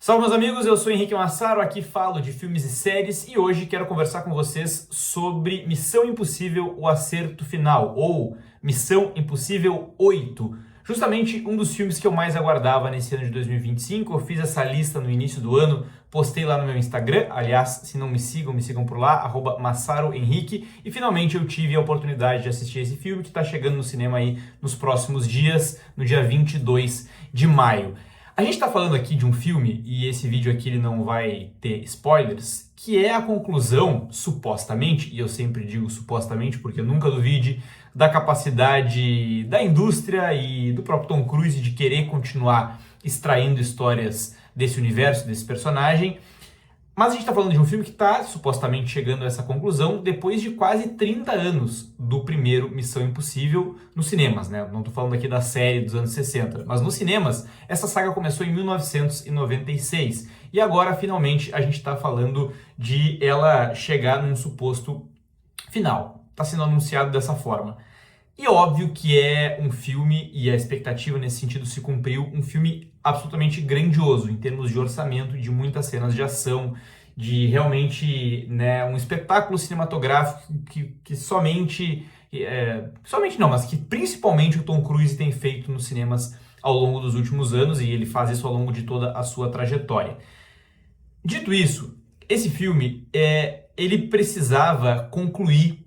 Salve meus amigos, eu sou Henrique Massaro, aqui falo de filmes e séries e hoje quero conversar com vocês sobre Missão Impossível, o Acerto Final, ou Missão Impossível 8. Justamente um dos filmes que eu mais aguardava nesse ano de 2025, eu fiz essa lista no início do ano, postei lá no meu Instagram, aliás, se não me sigam por lá, @massarohenrique, e finalmente eu tive a oportunidade de assistir esse filme que está chegando no cinema aí nos próximos dias, no dia 22 de maio. A gente está falando aqui de um filme, e esse vídeo aqui ele não vai ter spoilers, que é a conclusão, supostamente, e eu sempre digo supostamente porque nunca duvide, da capacidade da indústria e do próprio Tom Cruise de querer continuar extraindo histórias desse universo, desse personagem. Mas a gente está falando de um filme que está supostamente chegando a essa conclusão depois de quase 30 anos do primeiro Missão Impossível nos cinemas, né? Não estou falando aqui da série dos anos 60, mas nos cinemas essa saga começou em 1996 e agora finalmente a gente está falando de ela chegar num suposto final. Está sendo anunciado dessa forma. E óbvio que é um filme, e a expectativa nesse sentido se cumpriu, um filme absolutamente grandioso em termos de orçamento, de muitas cenas de ação, de realmente, né, um espetáculo cinematográfico que somente não, mas que principalmente o Tom Cruise tem feito nos cinemas ao longo dos últimos anos, e ele faz isso ao longo de toda a sua trajetória. Dito isso, esse filme, ele precisava concluir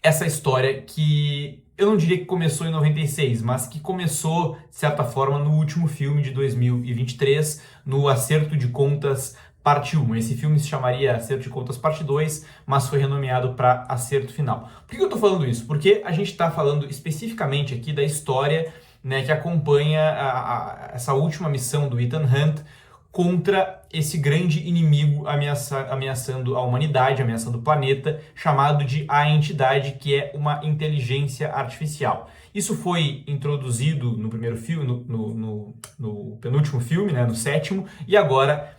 essa história que eu não diria que começou em 96, mas que começou, de certa forma, no último filme de 2023, no Acerto de Contas Parte 1. Esse filme se chamaria Acerto de Contas Parte 2, mas foi renomeado para Acerto Final. Por que eu estou falando isso? Porque a gente está falando especificamente aqui da história, né, que acompanha essa última missão do Ethan Hunt contra esse grande inimigo ameaçando a humanidade, ameaçando o planeta, chamado de A Entidade, que é uma inteligência artificial. Isso foi introduzido no primeiro filme, no penúltimo filme, né, no sétimo, e agora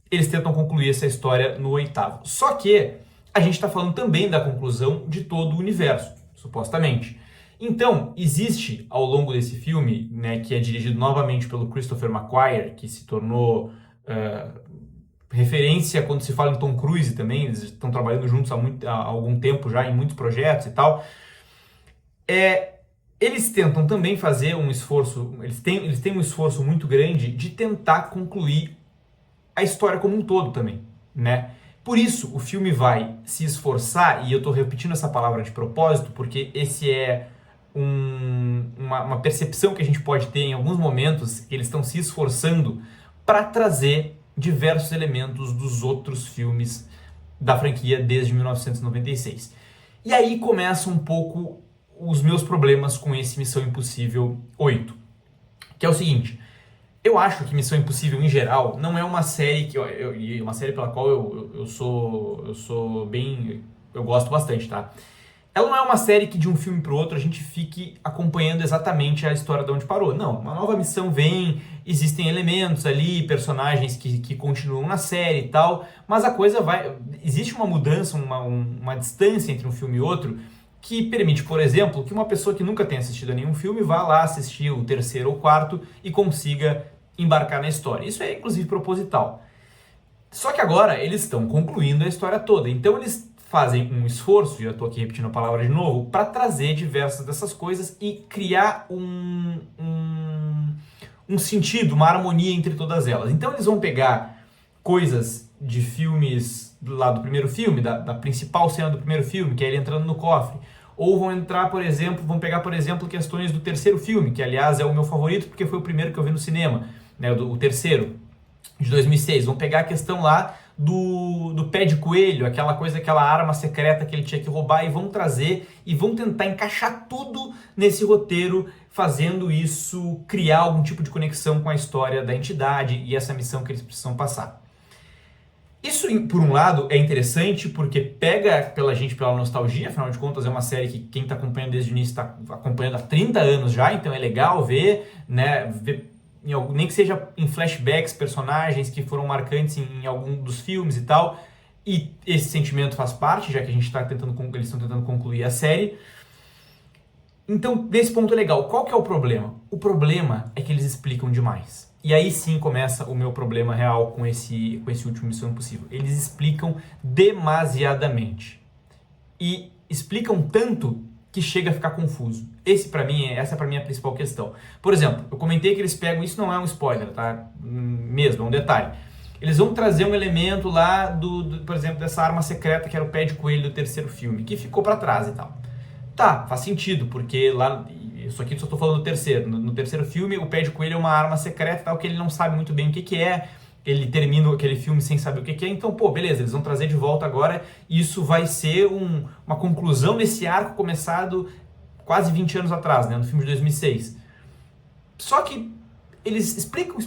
eles tentam concluir essa história no oitavo. Só que a gente está falando também da conclusão de todo o universo, supostamente. Então, existe ao longo desse filme, né, que é dirigido novamente pelo Christopher McQuarrie, que se tornou referência quando se fala em Tom Cruise também, eles estão trabalhando juntos há algum tempo já em muitos projetos e tal. Eles tentam também fazer um esforço, eles têm um esforço muito grande de tentar concluir a história como um todo também, né? Por isso, o filme vai se esforçar, e eu estou repetindo essa palavra de propósito, porque esse é uma percepção que a gente pode ter em alguns momentos, que eles estão se esforçando para trazer diversos elementos dos outros filmes da franquia desde 1996. E aí começam um pouco os meus problemas com esse Missão Impossível 8, que é o seguinte: eu acho que Missão Impossível, em geral, não é uma série uma série pela qual eu sou bem... eu gosto bastante, tá? Ela não é uma série que de um filme para o outro a gente fique acompanhando exatamente a história de onde parou. Não, uma nova missão vem, existem elementos ali, personagens que continuam na série e tal, mas a coisa vai... existe uma mudança, uma distância entre um filme e outro que permite, por exemplo, que uma pessoa que nunca tenha assistido a nenhum filme vá lá assistir o terceiro ou quarto e consiga embarcar na história. Isso é, inclusive, proposital. Só que agora eles estão concluindo a história toda, então eles fazem um esforço, e eu estou aqui repetindo a palavra de novo, para trazer diversas dessas coisas e criar um sentido, uma harmonia entre todas elas. Então eles vão pegar coisas de filmes lá do primeiro filme, da principal cena do primeiro filme, que é ele entrando no cofre, ou vão pegar, por exemplo, questões do terceiro filme, que aliás é o meu favorito porque foi o primeiro que eu vi no cinema, né, o terceiro, de 2006. Vão pegar a questão lá do pé de coelho, aquela arma secreta que ele tinha que roubar, e vão trazer e vão tentar encaixar tudo nesse roteiro, fazendo isso criar algum tipo de conexão com a história da entidade e essa missão que eles precisam passar. Isso, por um lado, é interessante porque pega pela gente pela nostalgia, afinal de contas é uma série que quem está acompanhando desde o início está acompanhando há 30 anos já, então é legal ver, né, nem que seja em flashbacks, personagens que foram marcantes em algum dos filmes e tal, e esse sentimento faz parte, já que eles estão tentando concluir a série. Então, desse ponto é legal. Qual que é o problema? O problema é que eles explicam demais. E aí sim começa o meu problema real com esse último Missão Impossível. Eles explicam demasiadamente. E explicam tanto que chega a ficar confuso. Essa pra mim é a principal questão. Por exemplo, eu comentei que eles pegam, isso não é um spoiler, tá? Mesmo, é um detalhe. Eles vão trazer um elemento lá por exemplo, dessa arma secreta que era o pé de coelho do terceiro filme, que ficou pra trás e tal. Tá, faz sentido, porque lá, isso aqui eu só tô falando do terceiro. No terceiro filme, o pé de coelho é uma arma secreta e tal, que ele não sabe muito bem o que que é. Ele termina aquele filme sem saber o que que é. Então, pô, beleza, eles vão trazer de volta agora. E isso vai ser uma conclusão desse arco começado quase 20 anos atrás, né? No filme de 2006. Só que eles explicam,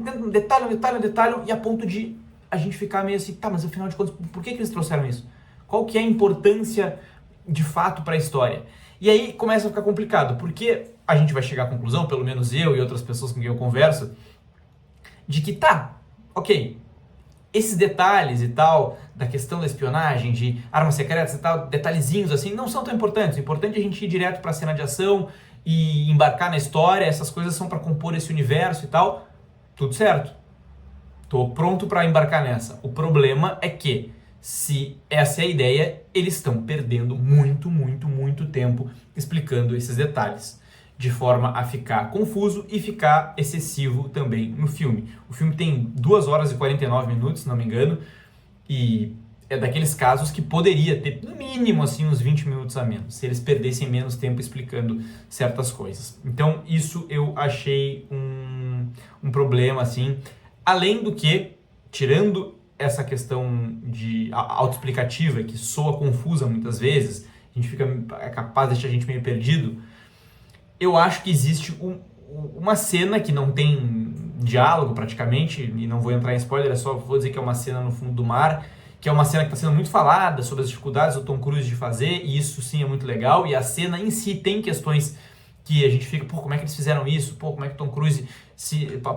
tentam detalham, e a ponto de a gente ficar meio assim, tá, mas afinal de contas, por que eles trouxeram isso? Qual que é a importância de fato para a história? E aí começa a ficar complicado, porque a gente vai chegar à conclusão, pelo menos eu e outras pessoas com quem eu converso, de que tá, ok, esses detalhes e tal, da questão da espionagem, de armas secretas e tal, detalhezinhos assim, não são tão importantes. O importante é a gente ir direto pra cena de ação e embarcar na história, essas coisas são pra compor esse universo e tal. Tudo certo. Tô pronto pra embarcar nessa. O problema é que, se essa é a ideia, eles estão perdendo muito tempo explicando esses detalhes, de forma a ficar confuso e ficar excessivo também no filme. O filme tem 2 horas e 49 minutos, se não me engano, e é daqueles casos que poderia ter, no mínimo, assim, uns 20 minutos a menos, se eles perdessem menos tempo explicando certas coisas. Então, isso eu achei um problema, assim, além do que, tirando essa questão de autoexplicativa, que soa confusa muitas vezes, é capaz de deixar a gente meio perdido. Eu acho que existe uma cena que não tem diálogo praticamente, e não vou entrar em spoiler, só vou dizer que é uma cena no fundo do mar, que é uma cena que está sendo muito falada sobre as dificuldades do Tom Cruise de fazer, e isso sim é muito legal, e a cena em si tem questões que a gente fica, pô, como é que eles fizeram isso? Pô, como é que o Tom Cruise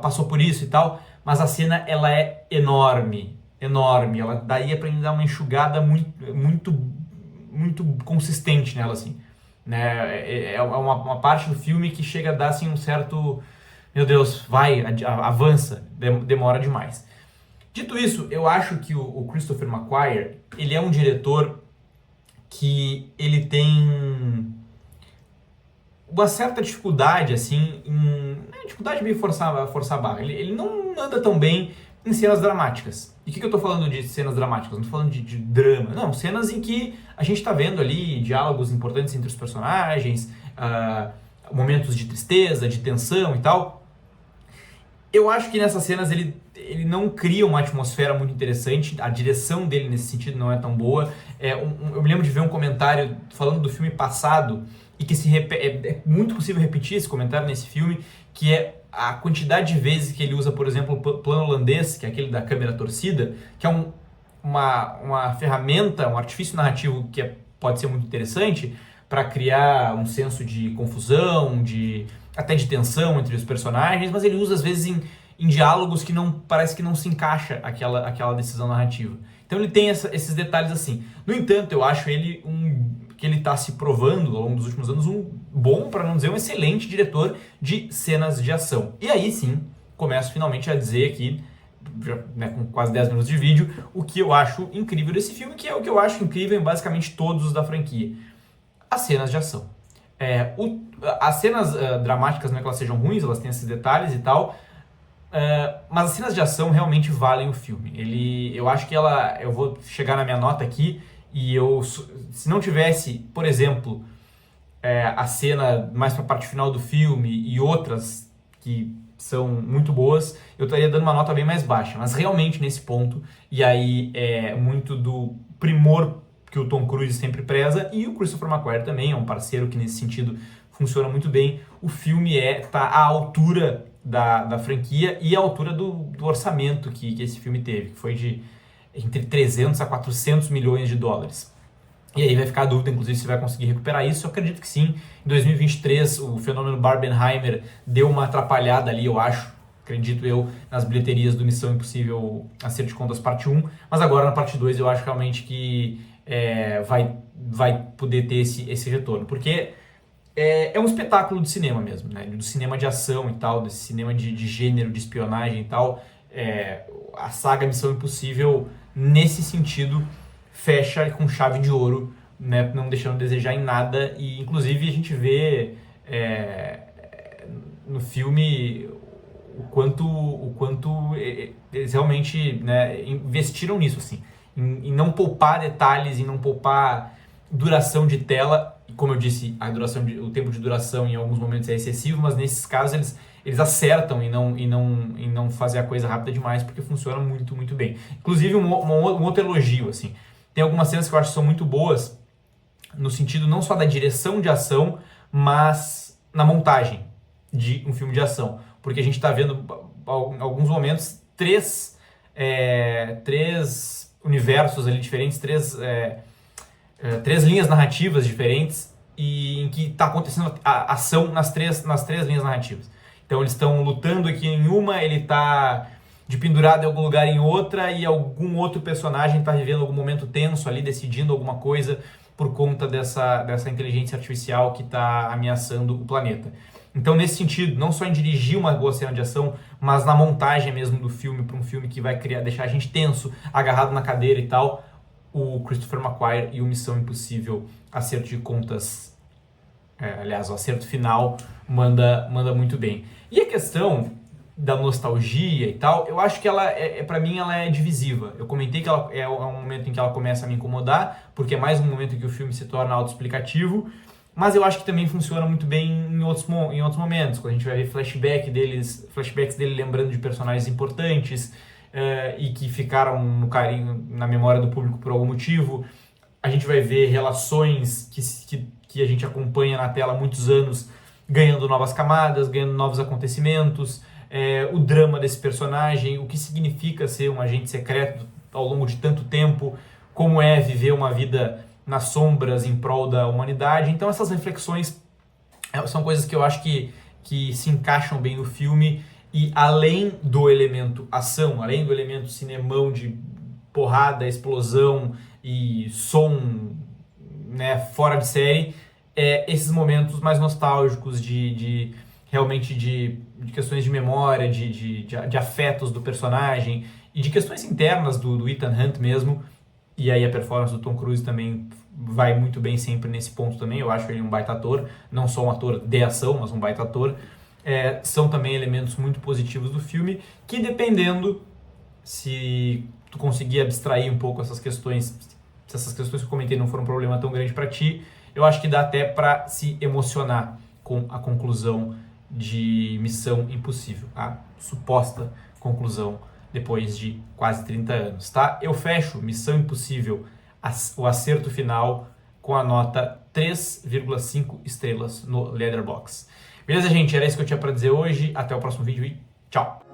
passou por isso e tal? Mas a cena, ela é enorme, ela daria pra gente dar uma enxugada muito consistente nela, assim. Né? É uma parte do filme que chega a dar assim, um certo... Meu Deus, avança, demora demais. Dito isso, eu acho que o Christopher McQuarrie, ele é um diretor que ele tem uma certa dificuldade, assim, dificuldade meio forçar a barra. Ele não anda tão bem em cenas dramáticas. E o que eu tô falando de cenas dramáticas? Não tô falando de drama. Não, cenas em que a gente tá vendo ali diálogos importantes entre os personagens, momentos de tristeza, de tensão e tal. Eu acho que nessas cenas ele não cria uma atmosfera muito interessante, a direção dele nesse sentido não é tão boa. Eu me lembro de ver um comentário falando do filme passado, e que é muito possível repetir esse comentário nesse filme, que é a quantidade de vezes que ele usa, por exemplo, o plano holandês, que é aquele da câmera torcida, que é uma ferramenta, um artifício narrativo que pode ser muito interessante para criar um senso de confusão, até de tensão entre os personagens, mas ele usa às vezes em diálogos que parece que não se encaixa aquela decisão narrativa. Então ele tem esses detalhes assim. No entanto, eu acho ele que ele está se provando ao longo dos últimos anos um bom, para não dizer um excelente diretor de cenas de ação. E aí sim, começo finalmente a dizer aqui, né, com quase 10 minutos de vídeo, o que eu acho incrível desse filme, que é o que eu acho incrível em basicamente todos os da franquia. As cenas de ação. As cenas dramáticas não é que elas sejam ruins, elas têm esses detalhes e tal, mas as cenas de ação realmente valem o filme. Eu acho que eu vou chegar na minha nota aqui, e se não tivesse, por exemplo, a cena mais pra parte final do filme e outras que são muito boas, eu estaria dando uma nota bem mais baixa. Mas realmente nesse ponto, e aí é muito do primor que o Tom Cruise sempre preza, e o Christopher McQuarrie também é um parceiro que nesse sentido funciona muito bem. O filme tá à altura da franquia e à altura do orçamento que esse filme teve, que foi de entre 300 a 400 milhões de dólares. E aí vai ficar a dúvida, inclusive, se vai conseguir recuperar isso. Eu acredito que sim. Em 2023, o fenômeno Barbenheimer deu uma atrapalhada ali, eu acho, acredito eu, nas bilheterias do Missão Impossível Acerto de Contas parte 1. Mas agora, na parte 2, eu acho realmente que vai poder ter esse retorno. Porque é um espetáculo de cinema mesmo, né? Do cinema de ação e tal, desse cinema de gênero, de espionagem e tal. A saga Missão Impossível, nesse sentido, fecha com chave de ouro, né? Não deixando a desejar em nada. E, inclusive, a gente vê no filme o quanto eles realmente, né, investiram nisso, assim, em não poupar detalhes, em não poupar duração de tela. Como eu disse, o tempo de duração em alguns momentos é excessivo, mas nesses casos eles acertam em não fazer a coisa rápida demais, porque funciona muito, muito bem. Inclusive, um outro elogio, assim, tem algumas cenas que eu acho que são muito boas, no sentido não só da direção de ação, mas na montagem de um filme de ação. Porque a gente está vendo, em alguns momentos, três universos ali diferentes, três linhas narrativas diferentes, e em que está acontecendo a ação nas três linhas narrativas. Então eles estão lutando aqui em uma, ele está de pendurado em algum lugar em outra, e algum outro personagem está vivendo algum momento tenso ali, decidindo alguma coisa por conta dessa inteligência artificial que está ameaçando o planeta. Então, nesse sentido, não só em dirigir uma boa cena de ação, mas na montagem mesmo do filme, para um filme que vai deixar a gente tenso, agarrado na cadeira e tal, o Christopher McQuarrie e o Missão Impossível, Acerto de Contas, o acerto final, manda muito bem. E a questão da nostalgia e tal, eu acho que ela, para mim, ela é divisiva. Eu comentei que ela é um momento em que ela começa a me incomodar, porque é mais um momento em que o filme se torna autoexplicativo, mas eu acho que também funciona muito bem em outros momentos, quando a gente vai ver flashbacks dele lembrando de personagens importantes e que ficaram no carinho, na memória do público por algum motivo. A gente vai ver relações que a gente acompanha na tela há muitos anos ganhando novas camadas, ganhando novos acontecimentos, o drama desse personagem, o que significa ser um agente secreto ao longo de tanto tempo, como é viver uma vida nas sombras em prol da humanidade. Então essas reflexões são coisas que eu acho que se encaixam bem no filme, e além do elemento ação, além do elemento cinemão de porrada, explosão e som, né, fora de série, esses momentos mais nostálgicos realmente de questões de memória, de afetos do personagem e de questões internas do Ethan Hunt mesmo. E aí a performance do Tom Cruise também vai muito bem sempre nesse ponto também. Eu acho ele um baita ator, não só um ator de ação, mas um baita ator. São também elementos muito positivos do filme, que dependendo, se tu conseguir abstrair um pouco essas questões, se essas questões que eu comentei não foram um problema tão grande para ti, eu acho que dá até para se emocionar com a conclusão de Missão Impossível, a suposta conclusão depois de quase 30 anos, tá? Eu fecho Missão Impossível, o acerto final, com a nota 3,5 estrelas no Letterboxd. Beleza, gente? Era isso que eu tinha para dizer hoje. Até o próximo vídeo e tchau!